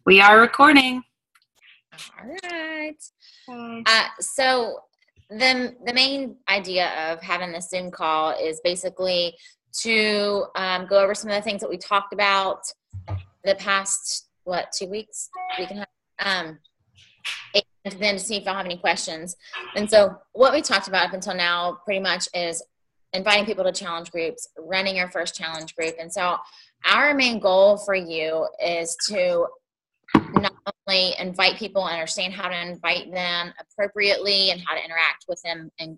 We are recording. All right. Okay. So the main idea of having this Zoom call is basically to go over some of the things that we talked about the past, 2 weeks? Week and a half. And then to see if y'all have any questions. And so what we talked about up until now pretty much is inviting people to challenge groups, running your first challenge group. And so our main goal for you is to not only invite people and understand how to invite them appropriately and how to interact with them and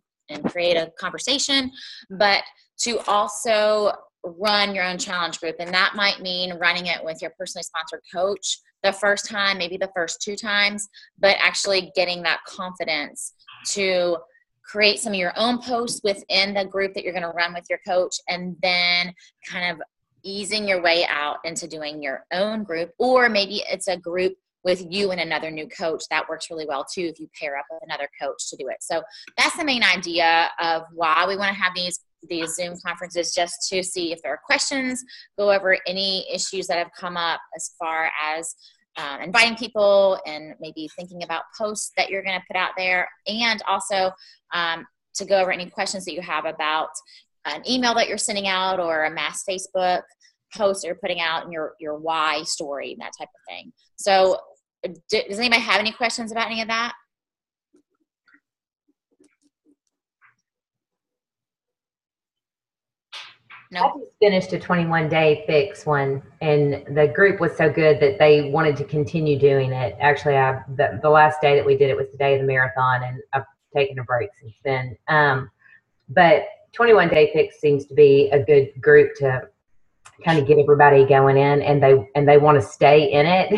create a conversation, but to also run your own challenge group. And that might mean running it with your personally sponsored coach the first time, maybe the first 2 times, but actually getting that confidence to create some of your own posts within the group that you're going to run with your coach, and then kind of easing your way out into doing your own group. Or maybe it's a group with you and another new coach. That works really well too if you pair up with another coach to do it. So that's the main idea of why we want to have these Zoom conferences, just to see if there are questions, go over any issues that have come up as far as inviting people and maybe thinking about posts that you're going to put out there, and also to go over any questions that you have about an email that you're sending out or a mass Facebook post that you're putting out in your why story, that type of thing. So does anybody have any questions about any of that? No. I just finished a 21-day fix one, and the group was so good that they wanted to continue doing it. Actually, the last day that we did it was the day of the marathon, and I've taken a break since then. But 21-day fix seems to be a good group to kind of get everybody going in, and they want to stay in it.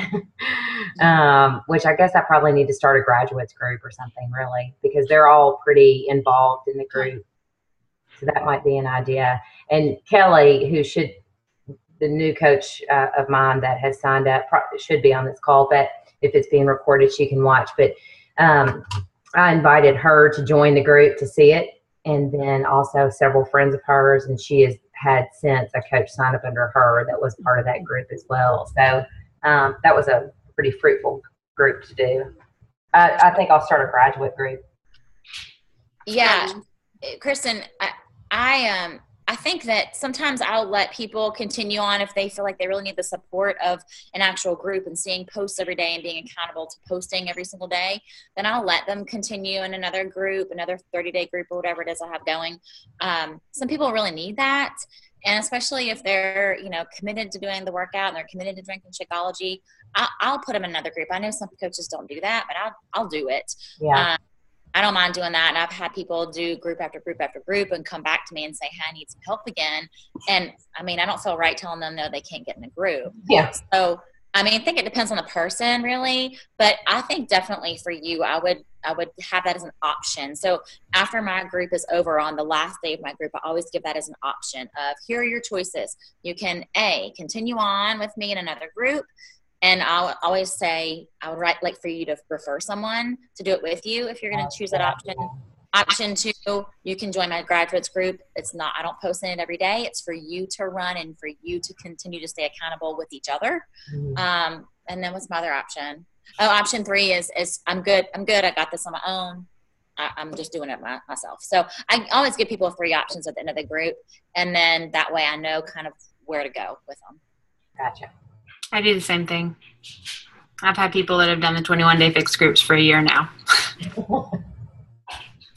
Which I guess I probably need to start a graduates group or something, really, because they're all pretty involved in the group. So that might be an idea. And Kelly, the new coach of mine that has signed up, should be on this call, but if it's being recorded, she can watch. But I invited her to join the group to see it, and then also several friends of hers, and she has had since a coach sign up under her that was part of that group as well. So that was a pretty fruitful group to do. I think I'll start a graduate group. Yeah, Kristen, I think that sometimes I'll let people continue on if they feel like they really need the support of an actual group and seeing posts every day and being accountable to posting every single day. Then I'll let them continue in another group, another 30-day group or whatever it is I have going. Some people really need that. And especially if they're, committed to doing the workout and they're committed to drinking Shakeology, I'll put them in another group. I know some coaches don't do that, but I'll do it. Yeah. I don't mind doing that. And I've had people do group after group after group and come back to me and say, hey, I need some help again. And I don't feel right telling them, no, they can't get in a group. Yeah. So, I think it depends on the person really, but I think definitely for you, I would have that as an option. So after my group is over on the last day of my group, I always give that as an option of, here are your choices. You can continue on with me in another group. And I'll always say, I would like for you to refer someone to do it with you if you're going to choose that option. Option 2, you can join my graduates group. I don't post in it every day. It's for you to run and for you to continue to stay accountable with each other. And then what's my other option? Oh, option 3 is I'm good. I got this on my own. I'm just doing it myself. So I always give people 3 options at the end of the group. And then that way I know kind of where to go with them. Gotcha. I do the same thing. I've had people that have done the 21-day fixed groups for a year now.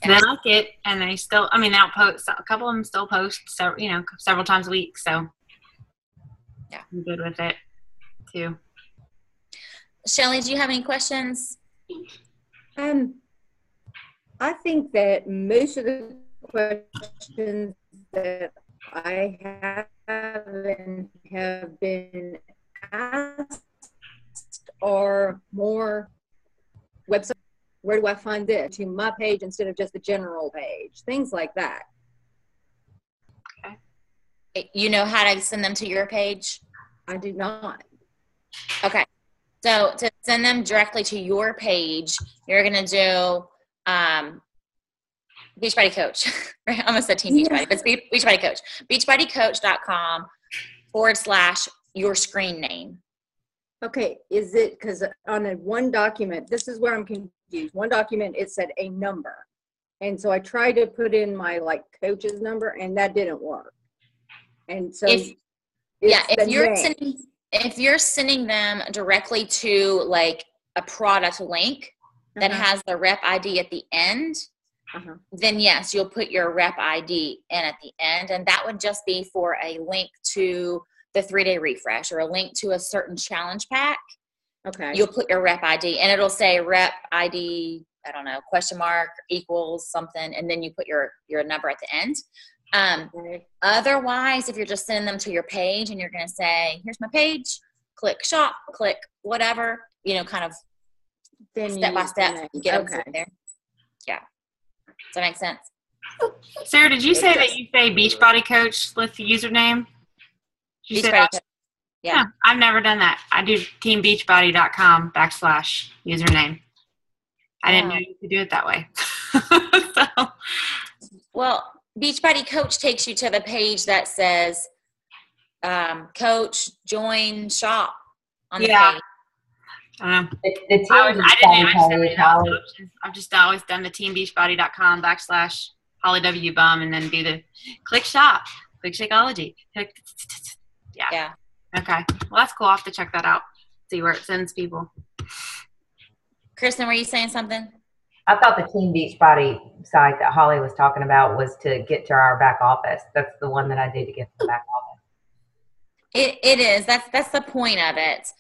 They like it, and they still, they'll post. A couple of them still post, several times a week. So, yeah, I'm good with it too. Shelly, do you have any questions? I think that most of the questions that I have been asked are more website. Where do I find this? To my page instead of just the general page. Things like that. Okay. You know how to send them to your page? I do not. Okay. So to send them directly to your page, you're going to do Beachbody Coach. Right? I almost said Team Beachbody, but it's Beachbody Coach. Beachbodycoach.com /your screen name. Okay, is it, because on one document, this is where I'm confused. One document, it said a number. And so I tried to put in my like coach's number and that didn't work. And so If you're sending them directly to like a product link that has the rep ID at the end, then yes, you'll put your rep ID in at the end, and that would just be for a link to the 3-day refresh or a link to a certain challenge pack. Okay. You'll put your rep ID and it'll say rep ID, I don't know, question mark equals something, and then you put your number at the end. Otherwise, if you're just sending them to your page and you're going to say, here's my page, click shop, click whatever, kind of Then step by step, get them there. Yeah. Does that make sense? Sarah, did you say that you say Beachbody Coach with the username? Beachbody Coach. Yeah. I've never done that. I do teambeachbody.com/username. I didn't know you could do it that way. So. Well, Beachbody Coach takes you to the page that says Coach, join, shop on the page. I don't know. I've just always done the teambeachbody.com/Holly W. Bum and then do the click shop, click Shakeology. Yeah. Okay. Well, that's cool. I'll have to check that out. See where it sends people. Kristen, were you saying something? I thought the Team Beachbody site that Holly was talking about was to get to our back office. That's the one that I did to get to the back office. It is. That's the point of it.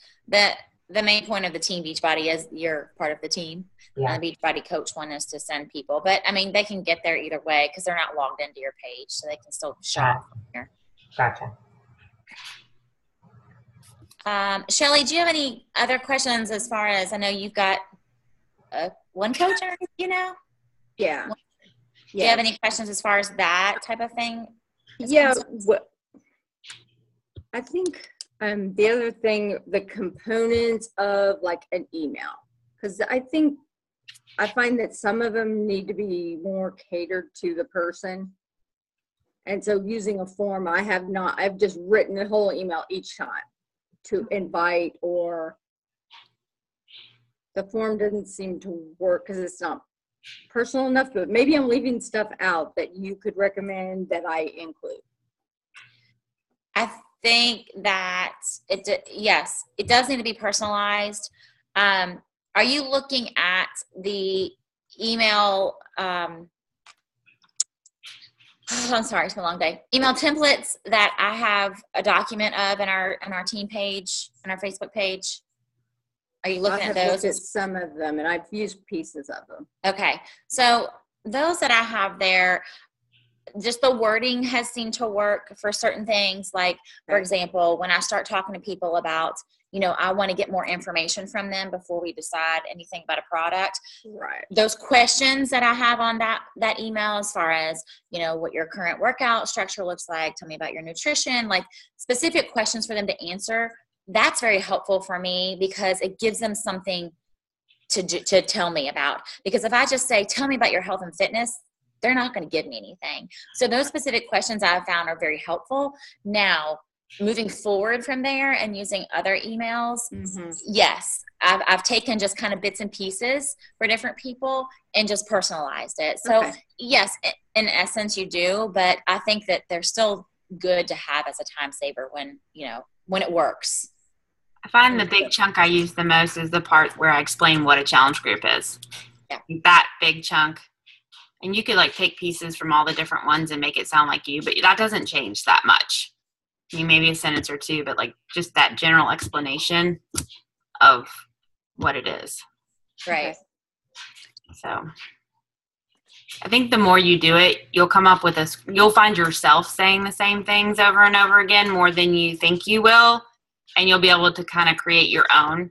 The main point of the Team Beachbody is you're part of the team. Yeah. And the Beachbody Coach one is to send people. But, I mean, they can get there either way because they're not logged into your page, so they can still shop from here. Gotcha. Shelly, do you have any other questions as far as, I know you've got one coach, Yeah. Do you have any questions as far as that type of thing? Yeah. I think the other thing, the components of like an email, because I find that some of them need to be more catered to the person. And so using a form, I've just written a whole email each time to invite, or the form doesn't seem to work because it's not personal enough, but maybe I'm leaving stuff out that you could recommend that I include. I think that it does need to be personalized. Are you looking at the email? I'm sorry, it's been a long day. Email templates that I have a document of in our team page, on our Facebook page. Are you looking at those? I have looked at some of them, and I've used pieces of them. Okay, so those that I have there, just the wording has seemed to work for certain things. Like, for example, when I start talking to people about, I want to get more information from them before we decide anything about a product. Right. Those questions that I have on that email, as far as, what your current workout structure looks like, tell me about your nutrition, like specific questions for them to answer. That's very helpful for me because it gives them something to tell me about. Because if I just say, tell me about your health and fitness, they're not going to give me anything. So those specific questions I've found are very helpful. Now, moving forward from there and using other emails, yes, I've taken just kind of bits and pieces for different people and just personalized it. So yes, in essence you do, but I think that they're still good to have as a time saver when it works. I find the big chunk I use the most is the part where I explain what a challenge group is. Yeah. That big chunk. And you could take pieces from all the different ones and make it sound like you, but that doesn't change that much. I mean, maybe a sentence or two, but just that general explanation of what it is. Right. So I think the more you do it, you'll come up with you'll find yourself saying the same things over and over again more than you think you will. And you'll be able to kind of create your own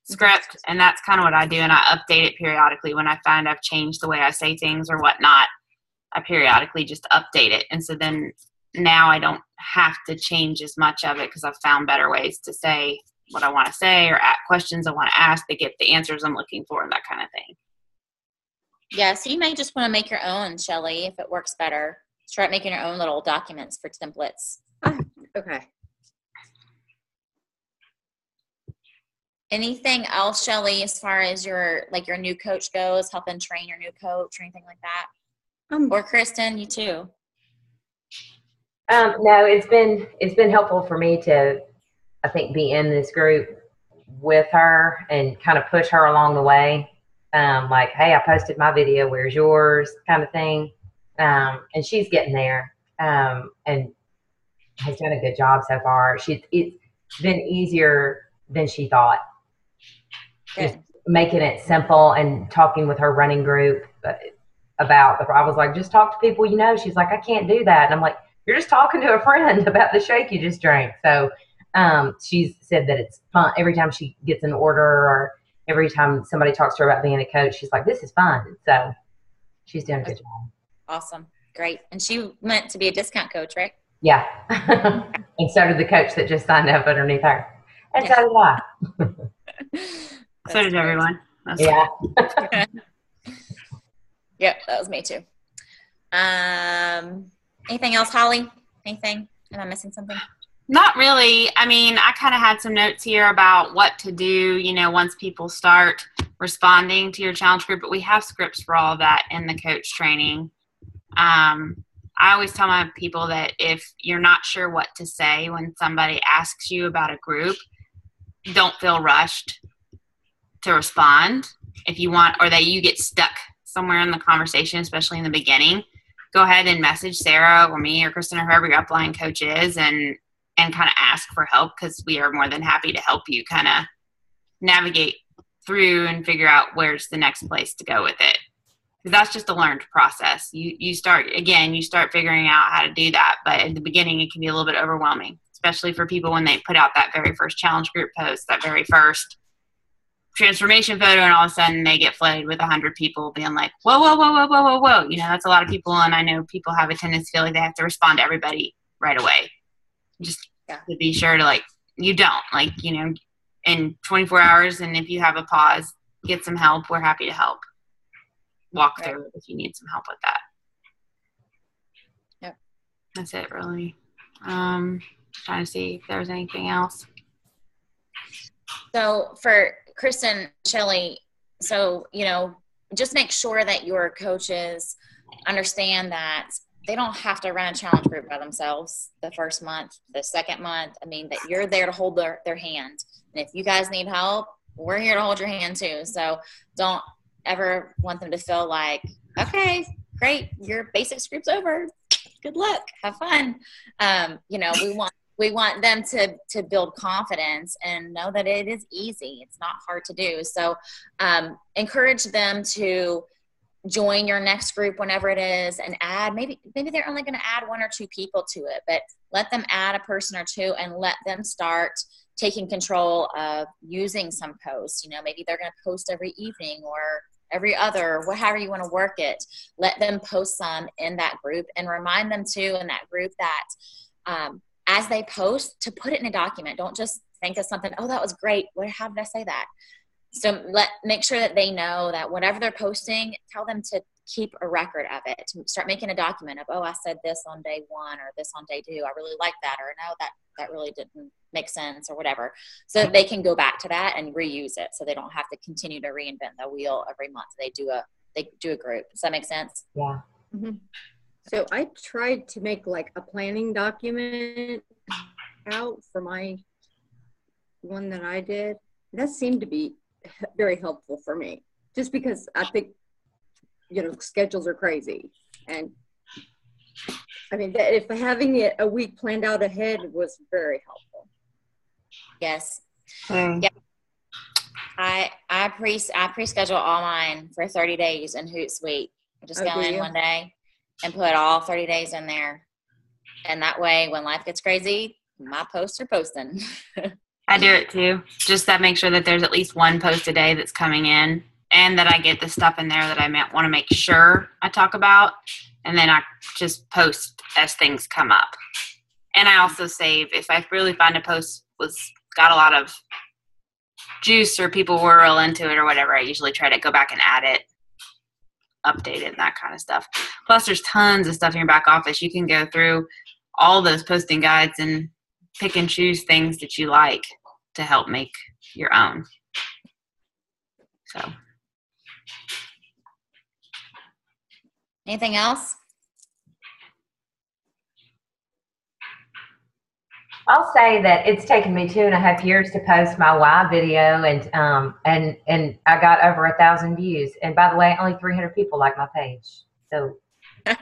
script. And that's kind of what I do. And I update it periodically when I find I've changed the way I say things or whatnot. I periodically just update it. And so then now I don't have to change as much of it because I've found better ways to say what I want to say or questions I want to ask to get the answers I'm looking for and that kind of thing. Yeah, so you may just want to make your own, Shelly, if it works better. Start making your own little documents for templates. Okay. Anything else, Shelly, as far as your new coach goes, helping train your new coach or anything like that? Or Kristen, you too? No, it's been helpful for me to, I think, be in this group with her and kind of push her along the way. Like, hey, I posted my video, where's yours, kind of thing. And she's getting there, and has done a good job so far. It's been easier than she thought. Good. Just making it simple and talking with her running group about I was like, just talk to people you know. She's like, I can't do that. And I'm like, you're just talking to a friend about the shake you just drank. So she's said that it's fun every time she gets an order or every time somebody talks to her about being a coach. She's like, this is fun. So she's doing a good job. Awesome. Great. And she meant to be a discount coach, right? Yeah. And so did the coach that just signed up underneath her. And so did I. So did everyone. Yeah. Yep, that was me too. Anything else, Holly? Anything? Am I missing something? Not really. I mean, I kind of had some notes here about what to do, once people start responding to your challenge group, but we have scripts for all of that in the coach training. I always tell my people that if you're not sure what to say when somebody asks you about a group, don't feel rushed to respond. If you want, or that you get stuck somewhere in the conversation, especially in the beginning, go ahead and message Sarah or me or Kristen or whoever your upline coach is and kind of ask for help, because we are more than happy to help you kind of navigate through and figure out where's the next place to go with it. Because that's just a learned process. You start figuring out how to do that, but at the beginning it can be a little bit overwhelming, especially for people when they put out that very first challenge group post, that very first transformation photo, and all of a sudden they get flooded with 100 people being like, whoa, whoa, whoa, whoa, whoa, whoa, whoa. That's a lot of people, and I know people have a tendency to feel like they have to respond to everybody right away. Just to be sure to you don't, in 24 hours, and if you have a pause, get some help. We're happy to help. Walk through it if you need some help with that. Yep. That's it, really. Trying to see if there's anything else. So for Kristen, Shelley, just make sure that your coaches understand that they don't have to run a challenge group by themselves the first month, the second month. I mean, that you're there to hold their hand. And if you guys need help, we're here to hold your hand too. So don't ever want them to feel like, okay, great, your basics group's over. Good luck. Have fun. We want them to build confidence and know that it is easy. It's not hard to do. So encourage them to join your next group whenever it is, and add, maybe they're only going to add 1 or 2 people to it, but let them add a person or 2 and let them start taking control of using some posts. Maybe they're going to post every evening or every other, however you want to work it. Let them post some in that group, and remind them too in that group that as they post, to put it in a document. Don't just think of something, oh, that was great, how did I say that? So make sure that they know that whatever they're posting, tell them to keep a record of it. Start making a document of, oh, I said this on day 1 or this on day 2. I really like that, or no, that really didn't make sense, or whatever. So that they can go back to that and reuse it, so they don't have to continue to reinvent the wheel every month. They do a group. Does that make sense? Yeah. Mm-hmm. So I tried to make a planning document out for my one that I did. That seemed to be very helpful for me, just because I think, schedules are crazy. And I mean, if having it a week planned out ahead was very helpful. Yes. Yeah. I pre-schedule all mine for 30 days in Hootsuite. I just go in one day and put all 30 days in there. And that way, when life gets crazy, my posts are posting. I do it too. Just that make sure that there's at least 1 post a day that's coming in, and that I get the stuff in there that I want to make sure I talk about. And then I just post as things come up. And I also save, if I really find a post got a lot of juice or people were real into it or whatever, I usually try to go back and add it, update it, and that kind of stuff. Plus, there's tons of stuff in your back office. You can go through all those posting guides and pick and choose things that you like to help make your own. So Anything else? I'll say that it's taken me 2.5 years to post my why video, and I got over 1,000 views. And by the way, only 300 people like my page. So I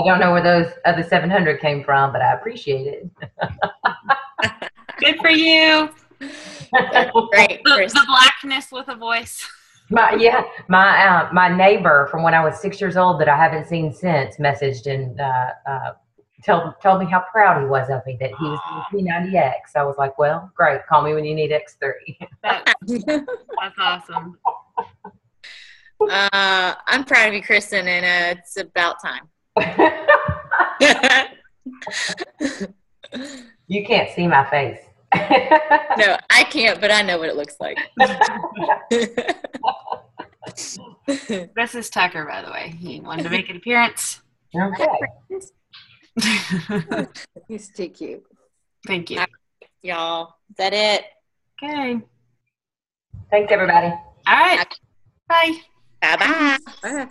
don't know where those other 700 came from, but I appreciate it. good for you. That's great, Chris. The blackness with a voice. My neighbor from when I was 6 years old that I haven't seen since messaged and told me how proud he was of me that he was doing P90X. I was like, well, great. Call me when you need X3. That's awesome. I'm proud of you, Kristen, and it's about time. You can't see my face. No, I can't, but I know what it looks like. This is Tucker, by the way. He wanted to make an appearance. Okay. He's too cute. Thank you. Y'all, is that it? Okay. Thanks, everybody. All right. Bye. Bye-bye. Bye.